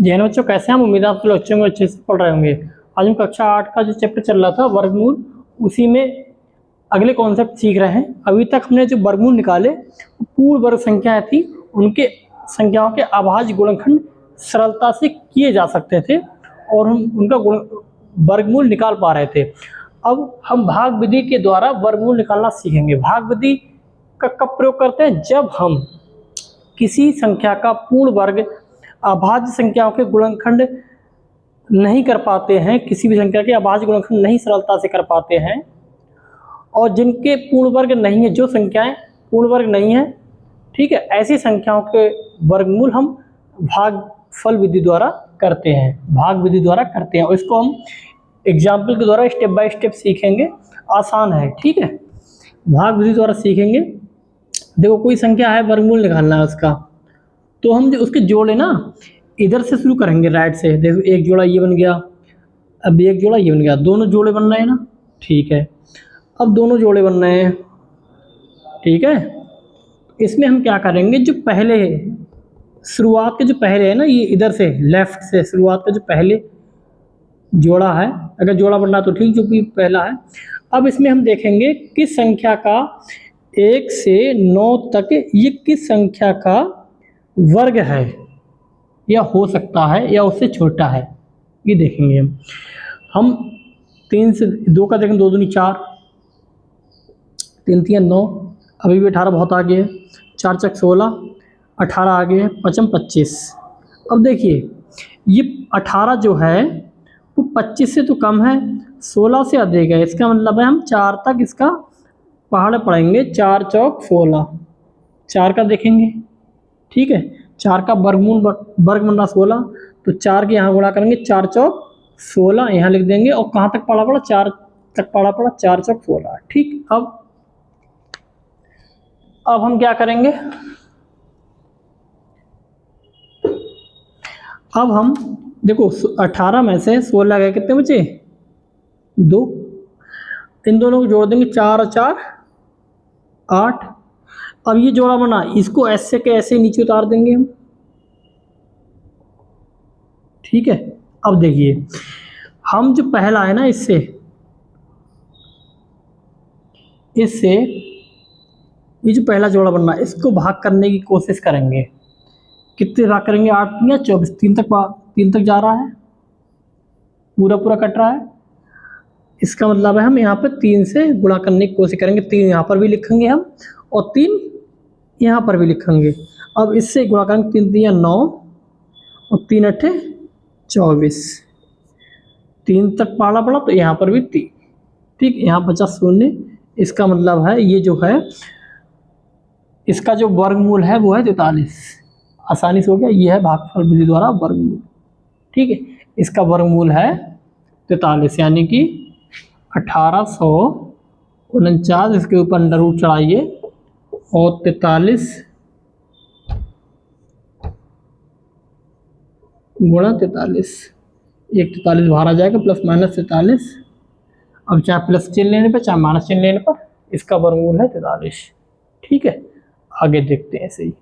जैन बच्चों कैसे हैं? हम उम्मीद है आप लोग अच्छे होंगे, अच्छे से पढ़ रहे होंगे। आज हम कक्षा 8 का जो चैप्टर चल रहा था वर्गमूल, उसी में अगले कॉन्सेप्ट सीख रहे हैं। अभी तक हमने जो वर्गमूल निकाले पूर्ण वर्ग संख्याएं थी, उनके संख्याओं के अभाज्य गुणनखंड सरलता से किए जा सकते थे और हम उनका वर्गमूल निकाल पा रहे थे। अब हम भाग विधि के द्वारा वर्गमूल निकालना सीखेंगे। भाग विधि का कब प्रयोग करते हैं? जब हम किसी संख्या का पूर्ण वर्ग अभाज्य संख्याओं के गुणनखंड नहीं कर पाते हैं, किसी भी संख्या के अभाज्य गुणनखंड नहीं सरलता से कर पाते हैं, और जिनके पूर्ण वर्ग नहीं है, जो संख्याएं पूर्ण वर्ग नहीं है, ठीक है, ऐसी संख्याओं के वर्गमूल हम भागफल विधि द्वारा करते हैं, भाग विधि द्वारा करते हैं। और इसको हम एग्जाम्पल के द्वारा स्टेप बाय स्टेप सीखेंगे, आसान है, ठीक है। भाग विधि द्वारा सीखेंगे। देखो कोई संख्या है, वर्गमूल निकालना है उसका, तो हम उसके जोड़े ना इधर से शुरू करेंगे, राइट से। देखो एक जोड़ा ये बन गया, अब एक जोड़ा ये बन गया, दोनों जोड़े बन रहे हैं ना, ठीक है। अब दोनों जोड़े बन रहे हैं, ठीक है। इसमें हम क्या करेंगे, जो पहले शुरुआत के जो पहले है ना, ये इधर से लेफ्ट से शुरुआत का जो पहले जोड़ा है, अगर जोड़ा बन रहा तो ठीक, जो कि पहला है। अब इसमें हम देखेंगे किस संख्या का 1 से 9 तक ये किस संख्या का वर्ग है, या हो सकता है या उससे छोटा है, ये देखेंगे हम 3 से 2 का देखें, 2 दूनी 4, 3 3 9, अभी भी 18 बहुत आगे है, 4 चक 16, 18 आगे है, 5 25। अब देखिए ये 18 जो है वो 25 से तो कम है, 16 से अधिक है, इसका मतलब है हम 4 तक इसका पहाड़ पढ़ेंगे। 4 चौक 16, 4 का देखेंगे, ठीक है। 4 का वर्गमूल वर्ग बन रहा 16, तो 4 के यहाँ गुणा करेंगे, 4 चौक 16 यहाँ लिख देंगे, और कहाँ तक पढ़ा पड़ा, 4 तक पढ़ा पड़ा, 4 चौक 16, ठीक। अब हम क्या करेंगे, अब हम देखो 18 में से 16 गए, कितने बचे? 2। इन दोनों को जोड़ देंगे, 4 और 4 8। अब ये जोड़ा बना, इसको ऐसे के ऐसे नीचे उतार देंगे हम, ठीक है। अब देखिए हम जो पहला है ना, इससे ये जो पहला जोड़ा बनना है, इसको भाग करने की कोशिश करेंगे। कितने भाग करेंगे? 8 या 24, 3 तक जा रहा है, पूरा कट रहा है, इसका मतलब है हम यहाँ पे 3 से गुणा करने की कोशिश करेंगे। 3 यहाँ पर भी लिखेंगे हम, और 3 यहाँ पर भी लिखेंगे। अब इससे गुणा करेंगे, 3 3 9, और 3 8 24, 3 तक पाला पड़ा, तो यहाँ पर भी 3, ठीक। यहाँ बचा 0, इसका मतलब है ये जो है, इसका जो वर्गमूल है वो है 43। आसानी से हो गया, ये है भागफल विधि द्वारा वर्गमूल, ठीक है। इसका वर्गमूल है 43, यानी कि 1849, इसके ऊपर अंडर रूट चढ़ाइए, और 43 गुणा 43, एक 43 बाहर आ जाएगा, प्लस माइनस 43। अब चाहे प्लस चिन्ह लेने पर चाहे माइनस चिन्ह लेने पर इसका वर्गमूल है 43, ठीक है। आगे देखते हैं ऐसे ही।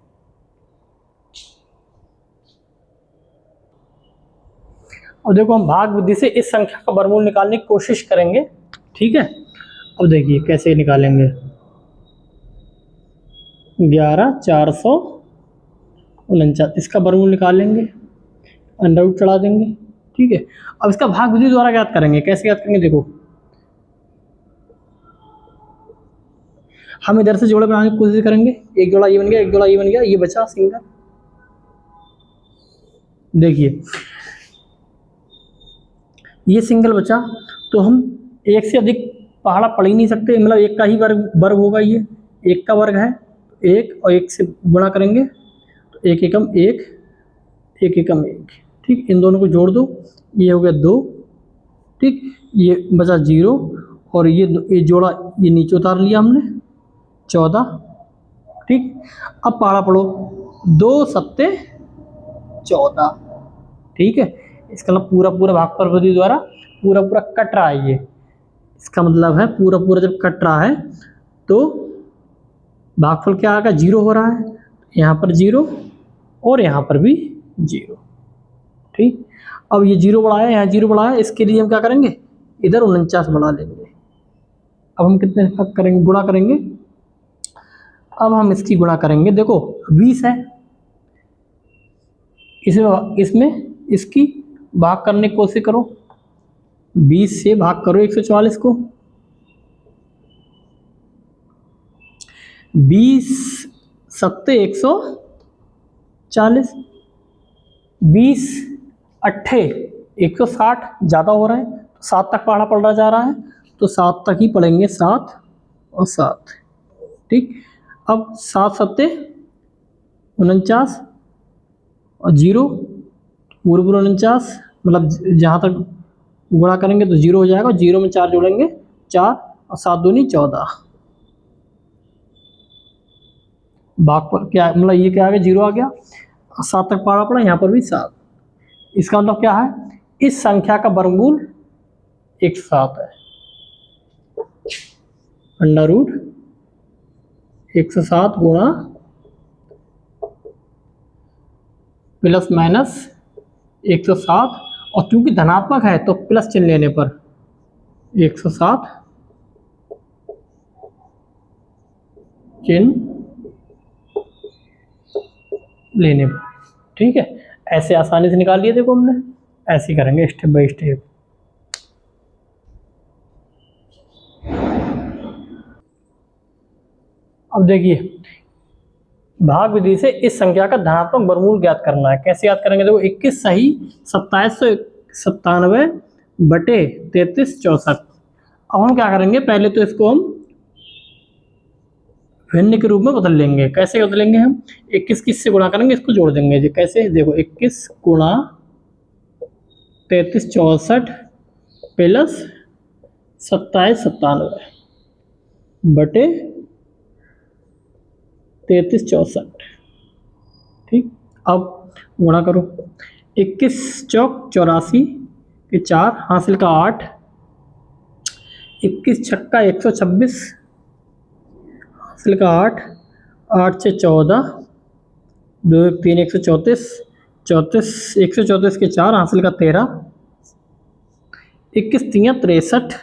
और देखो हम भाग विधि से इस संख्या का वर्गमूल निकालने की कोशिश करेंगे, ठीक है। अब देखिए कैसे निकालेंगे, 11,449, इसका वर्गमूल निकालेंगे, अंडर रूट चढ़ा देंगे, ठीक है। अब इसका भाग विधि द्वारा ज्ञात करेंगे। कैसे ज्ञात करेंगे? देखो हम इधर से जोड़े बनाने की कोशिश करेंगे, एक जोड़ा ये बन गया, एक जोड़ा ये बन गया, ये बचा सिंगल। देखिए ये सिंगल बचा, तो हम एक से अधिक पहाड़ा पढ़ ही नहीं सकते, मतलब एक का ही वर्ग होगा, ये एक का वर्ग है, एक और एक से गुणा करेंगे, तो एक एकम एक, एक एकम एक, ठीक। इन दोनों को जोड़ दो, ये हो गया 2, ठीक। ये बचा 0, और ये जोड़ा ये नीचे उतार लिया हमने, 14, ठीक। अब पहाड़ा पढ़ो, 2 7 14, ठीक है। इसका मतलब पूरा भागफल विधि द्वारा पूरा कट रहा है ये, इसका मतलब है पूरा जब कट रहा है तो भागफल क्या आएगा? 0 हो रहा है, यहाँ पर 0 और यहाँ पर भी 0, ठीक। अब ये 0 बढ़ाया, यहाँ 0 बढ़ाया, इसके लिए हम क्या करेंगे, इधर 49 बढ़ा लेंगे। अब हम कितने करेंगे, गुणा करेंगे। अब हम इसकी गुणा करेंगे, देखो 20 है, इसमें इसकी भाग करने की कोशिश करो, 20 से भाग करो 144 को। 20 सत्ते 140, 20 अट्ठे 160, ज़्यादा हो रहा है तो 7 तक पढ़ा पड़ रहा जा रहा है, तो 7 तक ही पढ़ेंगे, 7 और 7, ठीक। अब 7 सत्ते 49 और 0 पूरे 49, मतलब जहाँ तक गुणा करेंगे तो 0 हो जाएगा, 0 में 4 जोड़ेंगे 4 और 7 दूनी 14, भाग पर क्या मतलब ये क्या आ गया, 0 आ गया, 7 तक पढ़ा पड़ा, यहाँ पर भी 7। इसका मतलब क्या है, इस संख्या का वर्गमूल 107 है, अंडर रूट 107 गुणा प्लस माइनस 107, और क्योंकि धनात्मक है तो प्लस चिन्ह लेने पर 107 चिन्ह लेने पर, ठीक है। ऐसे आसानी से निकाल लिए, देखो हमने ऐसे ही करेंगे स्टेप बाय स्टेप। अब देखिए, भाग विधि से इस संख्या का धनात्मक वर्गमूल ज्ञात करना है। कैसे याद करेंगे, देखो 21 सही 2797 बटे 3364। अब हम क्या करेंगे, पहले तो इसको हम भिन्न के रूप में बदल लेंगे। कैसे बदलेंगे हम, 21 किससे गुणा करेंगे, इसको जोड़ देंगे जी। कैसे, देखो 21 गुणा 3364 प्लस 2797 बटे 3364, ठीक। अब गुणा करो, 21 चौक 84 के 4 हासिल का 8, 21 छक्का 126 हासिल का 8, 8 से 14, 2 3 134, 34 134 के 4 हासिल का 13, 21 3 63,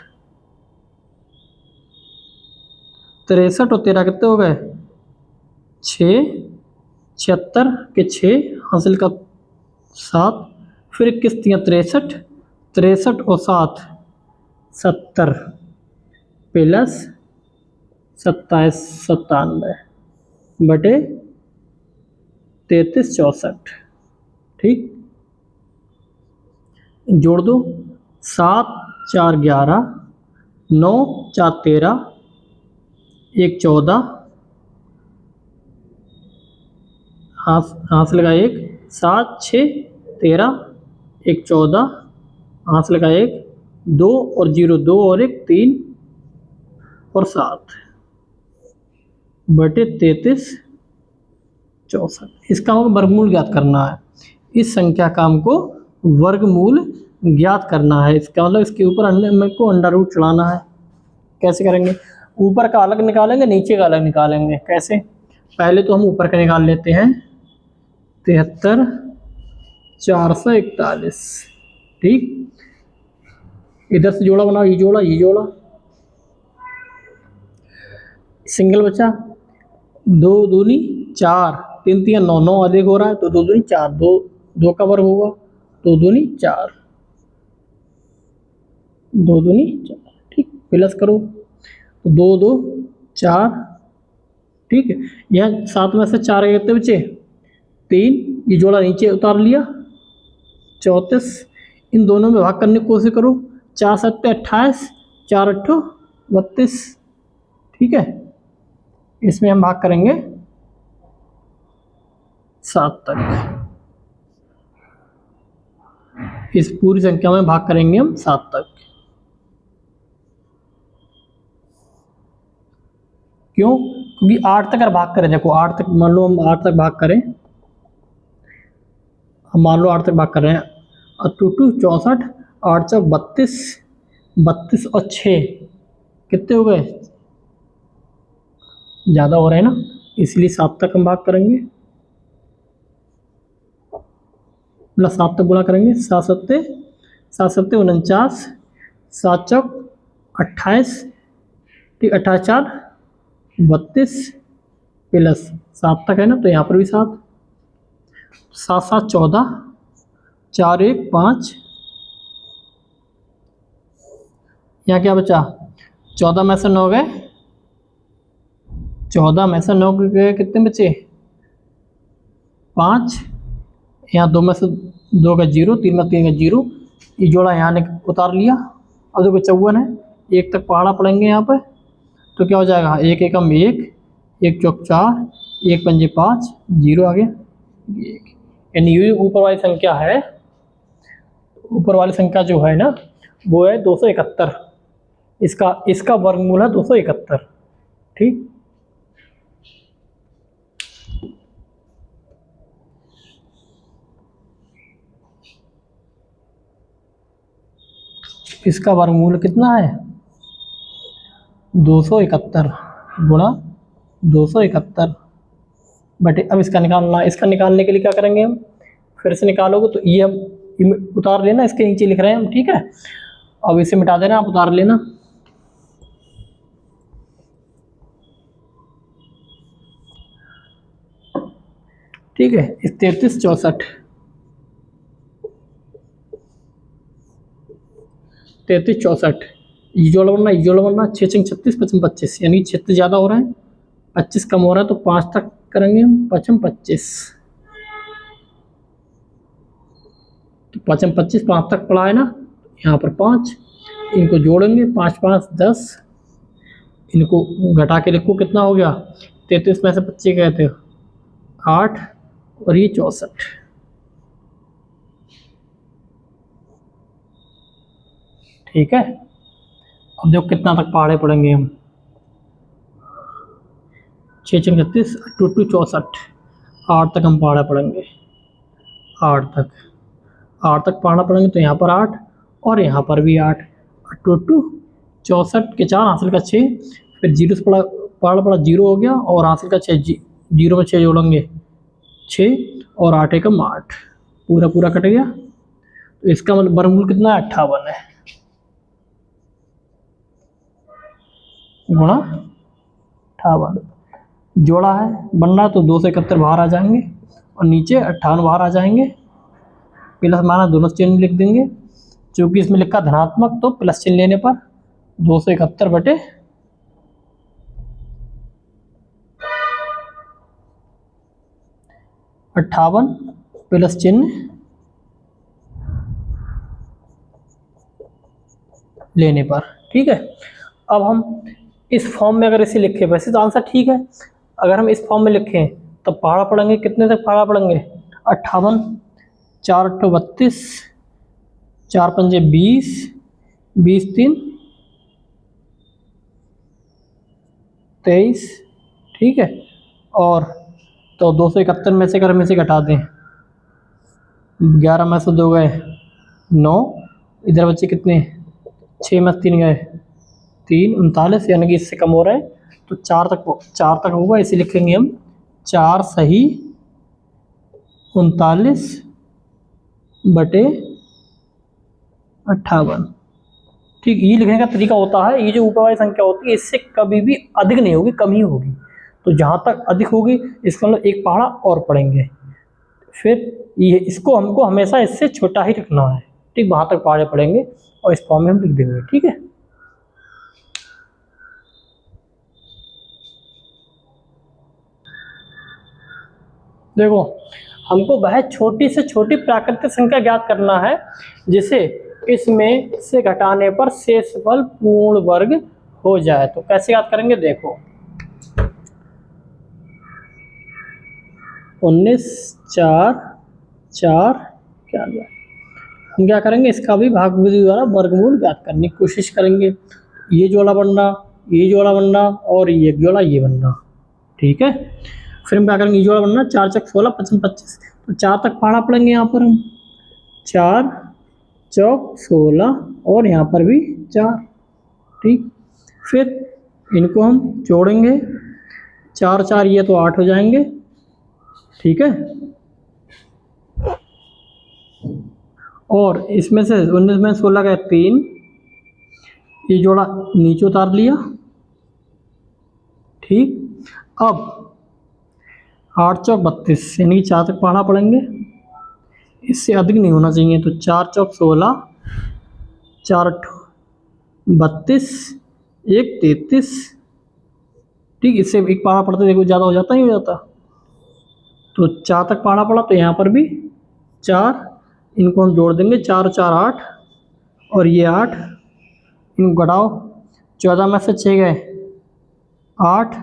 63 और 13 कितने हो गए, 6, 76 के 6 हासिल का 7, फिर 21 3 63, 63 और 7 70 प्लस 2797 बटे 3364, ठीक। जोड़ दो, 7 4 11, 9 4 13, 1 14, हाथ लगा 1, 7 6 13, 1 14, हाथ लगा 1, 2 और 0 2 और 1 3 और 7 बटे 3364। इसका हमको वर्गमूल ज्ञात करना है। इस संख्या का हमको वर्गमूल ज्ञात करना है। इसका मतलब इसके ऊपर मेरे को अंडर रूट चढ़ाना है। कैसे करेंगे, ऊपर का अलग निकालेंगे, नीचे का अलग निकालेंगे। कैसे, पहले तो हम ऊपर का निकाल लेते हैं, 73 441, ठीक। इधर से जोड़ा बनाओ, ये जोड़ा ये जोड़ा, सिंगल बचा, 2 दूनी 4, 3 3 9 9 अधिक हो रहा है तो 2 दूनी 4, 2 2 का वर्ग होगा, 2 दूनी 4, 2 दूनी 4, ठीक। प्लस करो तो 2 2 4, ठीक है। यहाँ 7 में से 4 कितने बचे, 3, ये जोड़ा नीचे उतार लिया, 34, इन दोनों में भाग करने की कोशिश करो, 4 7 28, 4 8 32, ठीक है। इसमें हम भाग करेंगे 7 तक, इस पूरी संख्या में भाग करेंगे हम 7 तक। क्यों, क्योंकि 8 तक अगर भाग करें, देखो 8 तक, मान लो हम 8 तक भाग करें, हम मान लो 8 तक भाग कर रहे हैं, और 2 2 64, 8 4 32, 32 और 6 कितने हो गए, ज़्यादा हो रहे हैं ना, इसलिए 7 तक हम भाग करेंगे। मतलब 7 तक गुणा करेंगे, 7 सत्ते 49, 7 चौक 28, ठीक, 28 4 32 प्लस 7 तक है ना, तो यहाँ पर भी 7, 7 7 14, 4 1 5, यहाँ क्या बचा, 14 में से 9 गए, 14 में से 9 गए, कितने बचे 5, यहाँ 2 में से 2 का 0, 3 में 3 का 0, ये जोड़ा यहाँ ने उतार लिया। अब देखो 54 है, 1 तक पहाड़ा पड़ेंगे यहाँ पर, तो क्या हो जाएगा, 1 एकम 1, 1 चौक 4, 1 पंजे 5, 0 आ गया 1। यानी ये ऊपर वाली संख्या है, ऊपर वाली संख्या जो है ना वो है 271, इसका वर्गमूल है 271, ठीक। इसका वर्गमूल कितना है 271 गुणा 271 बटे, अब इसका निकालना, इसका निकालने के लिए क्या करेंगे हम, फिर से निकालोगे तो ये हम उतार लेना, इसके नीचे लिख रहे हैं हम, ठीक है। अब इसे मिटा देना, आप उतार लेना, ठीक है। 33 64 33 64, ये जोड़ा बनना 6 6 36 55 25, यानी 36 ज़्यादा हो रहा है, 25 कम हो रहा है, तो 5 तक करेंगे हम, 5 25, तो 5 25 5 तक पड़ा है ना, यहाँ पर 5, इनको जोड़ेंगे, 5 5 10, इनको घटा के लिखो कितना हो गया, 33 में से 25 गए थे 8, और ये 64, ठीक है। अब देखो कितना तक पहाड़े पड़ेंगे हम, 6 6 36 2 2 64, 8 तक हम पहाड़ा पड़ेंगे, 8 तक पहाड़ा पड़ेंगे, तो यहाँ पर 8 और यहाँ पर भी 8, 2 2 64 के 4 हासिल का 6, फिर 0 से पहाड़ा पड़ा 0 हो गया, और हासिल का 6, 0 में 6 जोड़ेंगे 6, और 8 एकम 8, पूरा पूरा कट गया, तो इसका मतलब वर्गमूल कितना है 58 है, गुणा 58, जोड़ा है बनना, तो 271 बाहर आ जाएंगे, और नीचे 58 बाहर आ जाएंगे, प्लस माइनस दोनों चिन्ह लिख देंगे, क्योंकि इसमें लिखा धनात्मक, तो प्लस चिन्ह लेने पर 271 बटे 58 प्लस चिन्ह लेने पर, ठीक है। अब हम इस फॉर्म में अगर इसे लिखें, वैसे तो आंसर ठीक है, अगर हम इस फॉर्म में लिखें तब पहाड़ा पड़ेंगे, कितने तक पहाड़ा पड़ेंगे 58, 4 8 32, 4 पंजे 20, 20 3 23, ठीक है। और तो 271 में से अगर हम इसे घटा दें, 11 में से 2 गए 9, इधर बच्चे कितने 6 में 3 गए 3, 39, यानी कि इससे कम हो रहा है, तो 4 तक होगा, इसे लिखेंगे हम 4 सही 39 बटे 58, ठीक। ये लिखने का तरीका होता है, ये जो ऊपर वाली संख्या होती है इससे कभी भी अधिक नहीं होगी, कम ही होगी, तो जहाँ तक अधिक होगी इसका मतलब एक पहाड़ा और पड़ेंगे, फिर ये इसको हमको हमेशा इससे छोटा ही रखना है, ठीक, वहाँ तक पहाड़े पड़ेंगे, और इस फॉर्म में हम लिख देंगे, ठीक है। देखो हमको वह छोटी से छोटी प्राकृतिक संख्या ज्ञात करना है जिसे इसमें से घटाने पर शेषफल पूर्ण वर्ग हो जाए, तो कैसे याद करेंगे, देखो 19 4 4 क्या हम क्या करेंगे, इसका भी भाग विधि द्वारा वर्गमूल ज्ञात करने की कोशिश करेंगे, ये जोड़ा बनना, ये जोड़ा बनना, और ये जोड़ा ये बनना, ठीक है। फिर हम क्या करेंगे, ये जोड़ा बनना 4 चौक 16 55 25, तो 4 तक पहाड़ा पड़ेंगे, यहाँ पर हम 4 चौक 16, और यहाँ पर भी 4, ठीक। फिर इनको हम जोड़ेंगे, 4 4 ये तो 8 हो जाएंगे, ठीक है। और इसमें से 19 में 16 का 3, ये जोड़ा नीचे उतार लिया। ठीक, अब 8 चौक 32, यानी कि 4 तक पढ़ना पड़ेंगे, इससे अधिक नहीं होना चाहिए। तो 4 चौक 16, 4 32, 1 33। ठीक, इससे एक पढ़ना पड़ता, देखो ज़्यादा हो जाता, नहीं हो जाता। तो 4 तक पढ़ना पड़ा, तो यहाँ पर भी 4, इनको हम जोड़ देंगे, 4 4 8, और ये 8, इनको घटाओ, 14 में से 6 गए 8,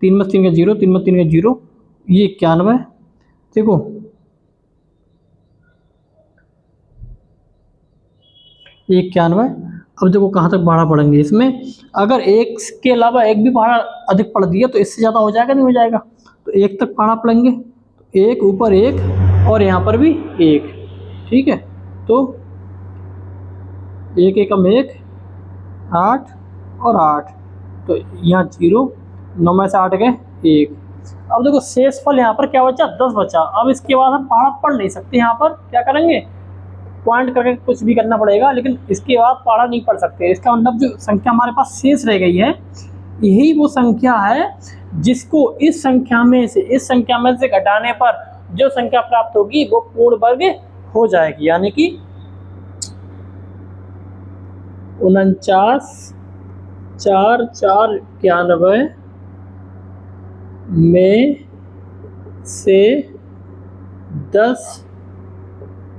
3 में 3 का 0, 3 में 3 का 0, ये 91। देखो ये 91। अब देखो कहाँ तक भाड़ा पड़ेंगे इसमें, अगर एक के अलावा एक भी भाड़ा अधिक पड़ दिया तो इससे ज़्यादा हो जाएगा, नहीं हो जाएगा। तो 1 तक भाड़ा पड़ेंगे, तो 1 ऊपर 1 और यहाँ पर भी 1। ठीक है, तो 1 एकम 1, 8 और 8, तो यहाँ 0, 9 में से 8 गए 1। अब देखो शेष फल यहाँ पर क्या बचा, 10 बचा। अब इसके बाद हम पहाड़ा पढ़ नहीं सकते, यहाँ पर क्या करेंगे, पॉइंट करके कुछ भी करना पड़ेगा, लेकिन इसके बाद पहाड़ा नहीं पढ़ सकते। इसका मतलब जो संख्या हमारे पास शेष रह गई है, यही वो संख्या है जिसको इस संख्या में से घटाने पर जो संख्या प्राप्त होगी वो पूर्ण वर्ग हो जाएगी, यानी कि 49 4 4 91 में से 10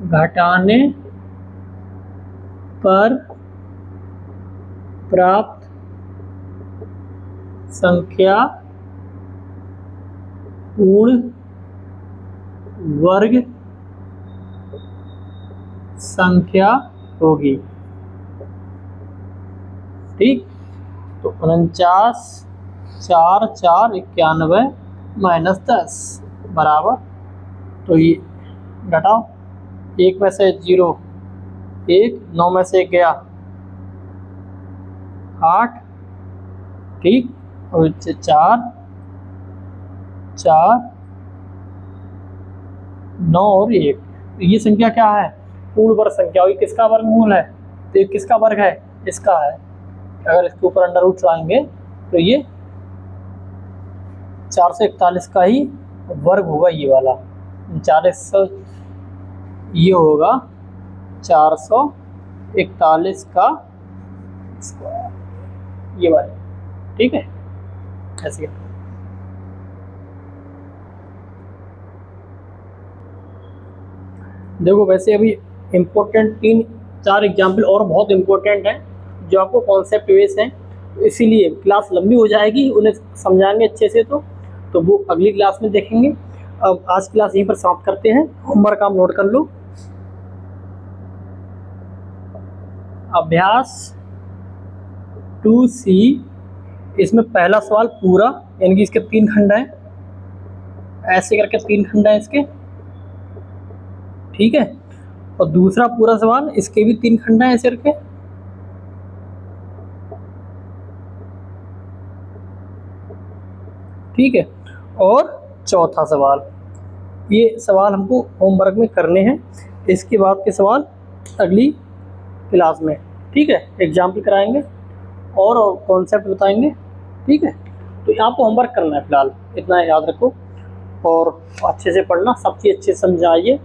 घटाने पर प्राप्त संख्या पूर्ण वर्ग संख्या होगी। ठीक, तो 49 4 4 91 माइनस 10 बराबर, तो ये घटाओ, 1 में से 0 1, 9 में से 1 गया 8। ठीक, और 4 4 9 और 1, ये संख्या क्या है, पूर्ण वर्ग संख्या। और ये किसका वर्गमूल है, तो ये किसका वर्ग है, इसका है। अगर इसके ऊपर अंडर रूट लाएंगे तो ये 441 का ही वर्ग होगा, ये वाला 400, ये होगा 441 का स्क्वायर, ये वाला। ठीक है, ऐसे देखो। वैसे अभी इम्पोर्टेंट 3-4 एग्जाम्पल और बहुत इम्पोर्टेंट हैं जो आपको कॉन्सेप्ट बेस हैं, तो इसीलिए क्लास लंबी हो जाएगी, उन्हें समझाएंगे अच्छे से तो वो अगली क्लास में देखेंगे। अब आज क्लास यहीं पर समाप्त करते हैं। होमवर्क आप नोट कर लो। अभ्यास 2C, इसमें पहला सवाल पूरा, यानी कि इसके 3 खंड हैं, ऐसे करके 3 खंड हैं इसके। ठीक है, और दूसरा पूरा सवाल, इसके भी 3 खंड हैं ऐसे करके। ठीक है, और चौथा सवाल, ये सवाल हमको होमवर्क में करने हैं। इसके बाद के सवाल अगली क्लास में, ठीक है, एग्जाम्पल कराएंगे और कॉन्सेप्ट बताएंगे। ठीक है, तो आपको होमवर्क करना है, फिलहाल इतना याद रखो और अच्छे से पढ़ना, सब चीज़ अच्छे से समझाइए।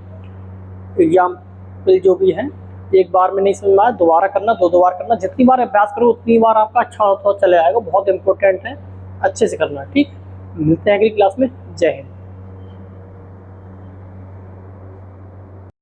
एग्जाम्पल जो भी है, एक बार में नहीं समझ में आया दोबारा करना, 2 बार करना, जितनी बार अभ्यास करो उतनी बार आपका अच्छा होता चले आएगा। बहुत इंपॉर्टेंट है, अच्छे से करना। ठीक, मिलते हैं अगली क्लास में। जय हिंद।